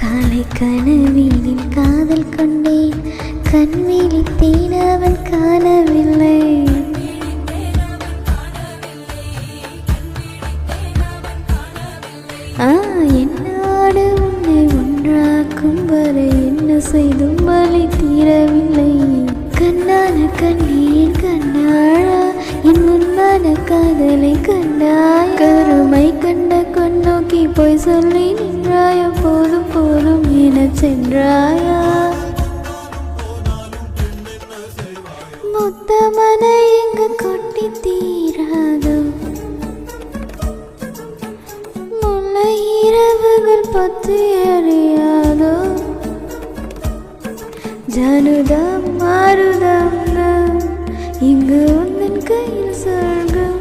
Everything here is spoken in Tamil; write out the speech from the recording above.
காலை கனவினில் காதல் கொண்டேன், கண் விழித்தேன் அவன் காணவில்லை. என்னோடு உன்னை ஒன்றாக்கும் வரை என்ன செய்தும் வலி தீரவில்லை. கண்ணான கண்ணீர் கண்ணாழா என் உண்மான காதலை கண்டாய். கருமை கண்ட கொன்னோக்கி போய் சொல்லி நின்றாய, போதும் போதும் என சென்றாயா. மொத்த மனை எங்கு கொட்டி தீராதோ, முல்லை இரவுகள் பற்றி அறியாதோ. ஜனுதம் மாறுதம் இங்கு உந்தன் கையில் சொர்க்கம்.